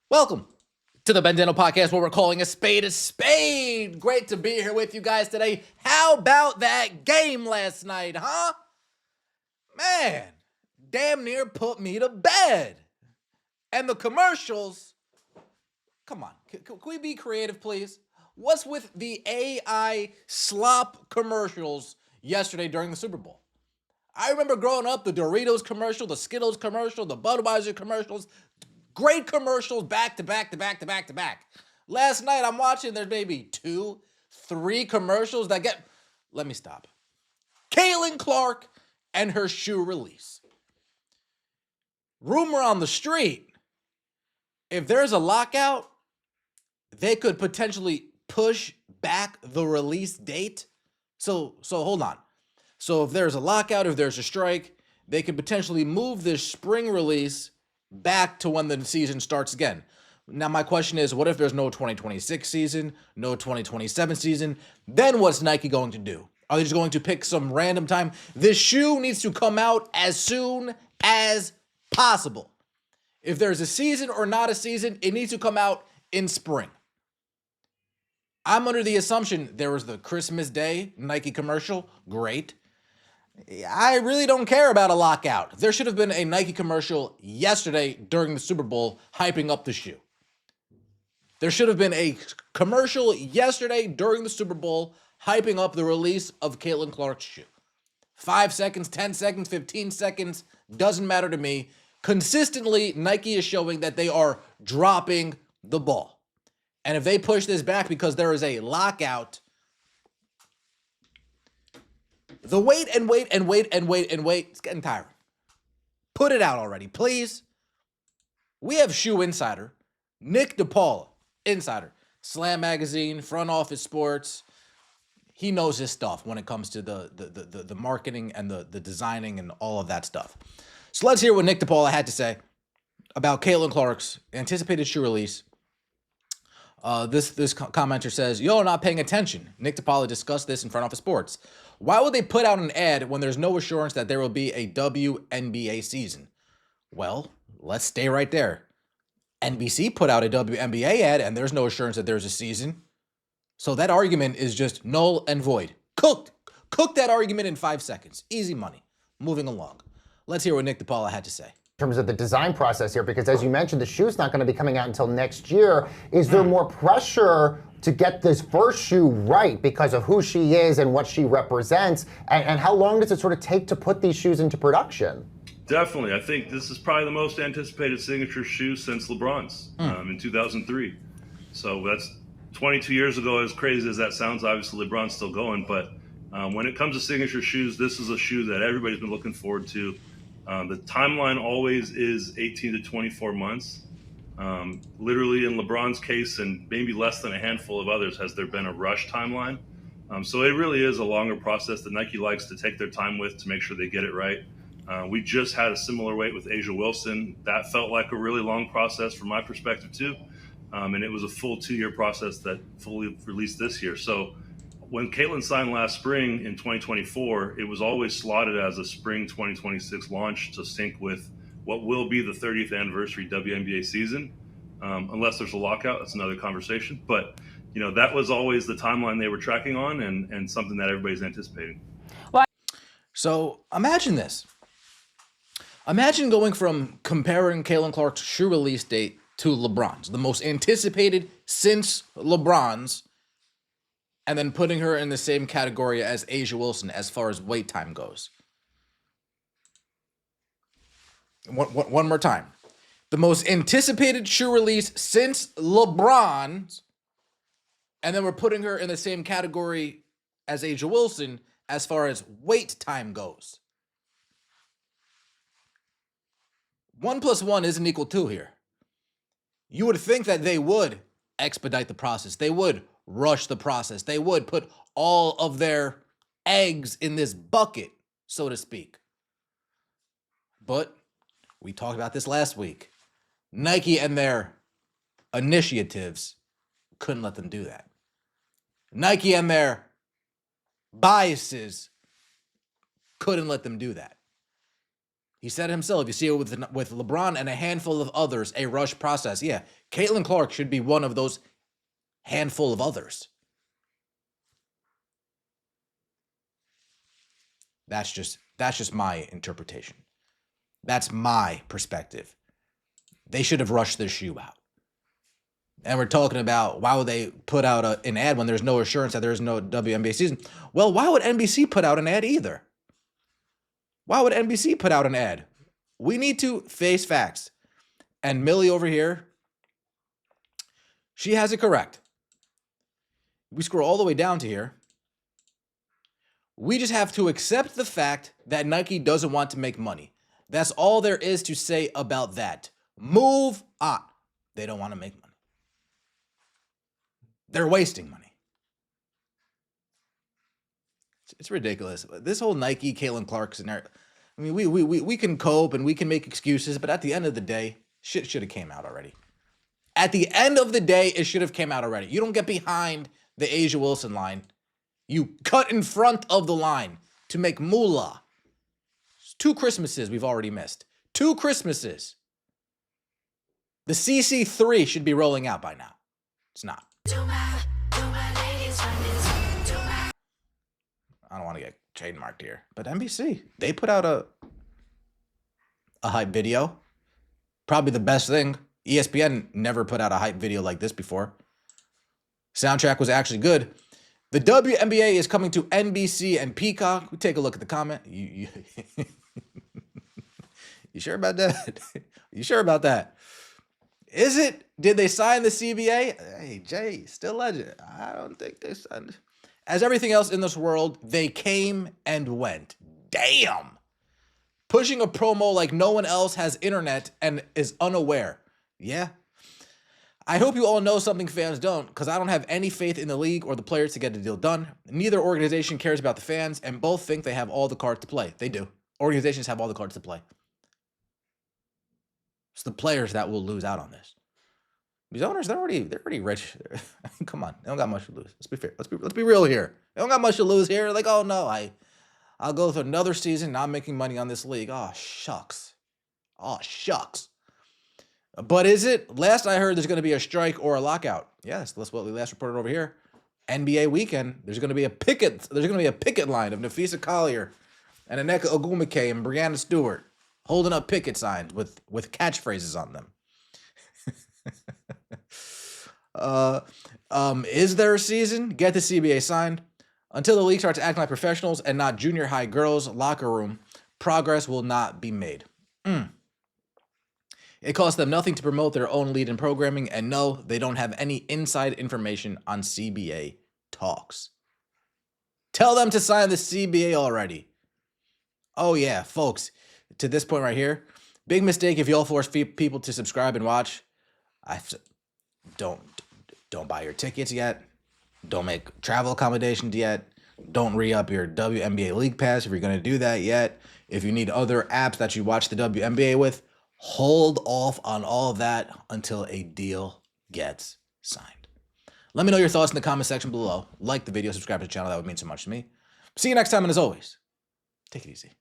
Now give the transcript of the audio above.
Welcome to the Bendano Podcast, where we're calling a spade a spade. Great to be here with you guys today. How about that game last night, huh? Man, damn near put me to bed. And the commercials, come on, can we be creative, please? What's with the AI slop commercials yesterday during the Super Bowl? I remember growing up, the Doritos commercial, the Skittles commercial, the Budweiser commercials, great commercials back to back to back to back to back. Last night I'm watching, there's maybe 2, 3 commercials that get, let me stop. Caitlin Clark and her shoe release. Rumor on the street, if there's a lockout, they could potentially push back the release date. So hold on. So if there's a lockout, if there's a strike, they could potentially move this spring release back to when the season starts again. Now, my question is, what if there's no 2026 season, no 2027 season? Then what's Nike going to do? Are they just going to pick some random time? This shoe needs to come out as soon as possible. If there's a season or not a season, it needs to come out in spring. I'm under the assumption there was the Christmas Day Nike commercial. Great. I really don't care about a lockout. There should have been a Nike commercial yesterday during the Super Bowl hyping up the shoe. There should have been a commercial yesterday during the Super Bowl hyping up the release of Caitlin Clark's shoe. 5 seconds, 10 seconds, 15 seconds, doesn't matter to me. Consistently, Nike is showing that they are dropping the ball. And if they push this back because there is a lockout, the wait and wait and wait and wait and wait, it's getting tiring. Put it out already, please. We have Shoe Insider, Nick DePaula, Insider, Slam Magazine, Front Office Sports. He knows his stuff when it comes to the marketing and the designing and all of that stuff. So let's hear what Nick DePaula had to say about Caitlin Clark's anticipated shoe release. This commenter says, "Y'all are not paying attention." Nick DePaula discussed this in Front Office Sports. Why would they put out an ad when there's no assurance that there will be a WNBA season? Well, let's stay right there. NBC put out a WNBA ad and there's no assurance that there's a season. So that argument is just null and void. Cook that argument in 5 seconds. Easy money. Moving along. Let's hear what Nick DePaula had to say. In terms of the design process here, because as you mentioned, the shoe's not going to be coming out until next year. Is there more pressure to get this first shoe right because of who she is and what she represents? And how long does it sort of take to put these shoes into production? Definitely. I think this is probably the most anticipated signature shoe since LeBron's in 2003. So that's 22 years ago. As crazy as that sounds, obviously LeBron's still going. But when it comes to signature shoes, this is a shoe that everybody's been looking forward to. The timeline always is 18 to 24 months. Literally in LeBron's case and maybe less than a handful of others has there been a rush timeline. So it really is a longer process that Nike likes to take their time with to make sure they get it right. We just had a similar wait with Asia Wilson. That felt like a really long process from my perspective too. And it was a full 2-year process that fully released this year. So when Caitlin signed last spring in 2024, it was always slotted as a spring 2026 launch to sync with what will be the 30th anniversary WNBA season. Unless there's a lockout, that's another conversation. But that was always the timeline they were tracking on and something that everybody's anticipating. So imagine this. Imagine going from comparing Caitlin Clark's shoe release date to LeBron's, the most anticipated since LeBron's, and then putting her in the same category as Asia Wilson as far as wait time goes. One more time. The most anticipated shoe release since LeBron's, and then we're putting her in the same category as Asia Wilson as far as wait time goes. 1 + 1 isn't equal 2 here. You would think that they would expedite the process. They would rush the process. They would put all of their eggs in this bucket, so to speak. But we talked about this last week. Nike and their initiatives couldn't let them do that. Nike and their biases couldn't let them do that. He said it himself. You see it with LeBron and a handful of others, a rush process. Yeah, Caitlin Clark should be one of those handful of others. That's just my interpretation. That's my perspective. They should have rushed this shoe out. And we're talking about why would they put out an ad when there's no assurance that there's no WNBA season? Well, why would NBC put out an ad either? Why would NBC put out an ad? We need to face facts. And Millie over here, she has it correct. We scroll all the way down to here. We just have to accept the fact that Nike doesn't want to make money. That's all there is to say about that. Move on. They don't want to make money. They're wasting money. It's ridiculous. This whole Nike, Caitlin Clark scenario. I mean, we can cope and we can make excuses, but at the end of the day, shit should have came out already. At the end of the day, it should have came out already. You don't get behind the Asia Wilson line. You cut in front of the line to make moolah. 2 Christmases we've already missed. 2 Christmases. The CC3 should be rolling out by now. It's not. I don't want to get trademarked here, but NBC, they put out a hype video. Probably the best thing. ESPN never put out a hype video like this before. Soundtrack was actually good. The WNBA is coming to NBC and Peacock. We take a look at the comment. You sure about that? You sure about that? Is it? Did they sign the CBA? Hey, Jay, still legend. I don't think they signed. As everything else in this world, they came and went. Damn. Pushing a promo like no one else has internet and is unaware. Yeah. I hope you all know something fans don't, because I don't have any faith in the league or the players to get the deal done. Neither organization cares about the fans, and both think they have all the cards to play. They do. Organizations have all the cards to play. It's the players that will lose out on this. These owners, they're already rich. Come on, they don't got much to lose. Let's be fair. Let's be real here. They don't got much to lose here. Like, oh no, I'll go through another season not making money on this league. Oh shucks. Oh shucks. But is it? Last I heard, there's going to be a strike or a lockout. Yes, that's what we last reported over here. NBA weekend. There's going to be a picket. There's going to be a picket line of Nafisa Collier and Aneka Ogwumike and Brianna Stewart holding up picket signs with catchphrases on them. Is there a season? Get the CBA signed. Until the league starts acting like professionals and not junior high girls' locker room, progress will not be made. It costs them nothing to promote their own lead in programming, and no, they don't have any inside information on CBA talks. Tell them to sign the CBA already. Oh yeah, folks, to this point right here, big mistake if you all force people to subscribe and watch. Don't buy your tickets yet. Don't make travel accommodations yet. Don't re-up your WNBA League Pass if you're going to do that yet. If you need other apps that you watch the WNBA with, hold off on all of that until a deal gets signed. Let me know your thoughts in the comment section below. Like the video, subscribe to the channel. That would mean so much to me. See you next time, and as always, take it easy.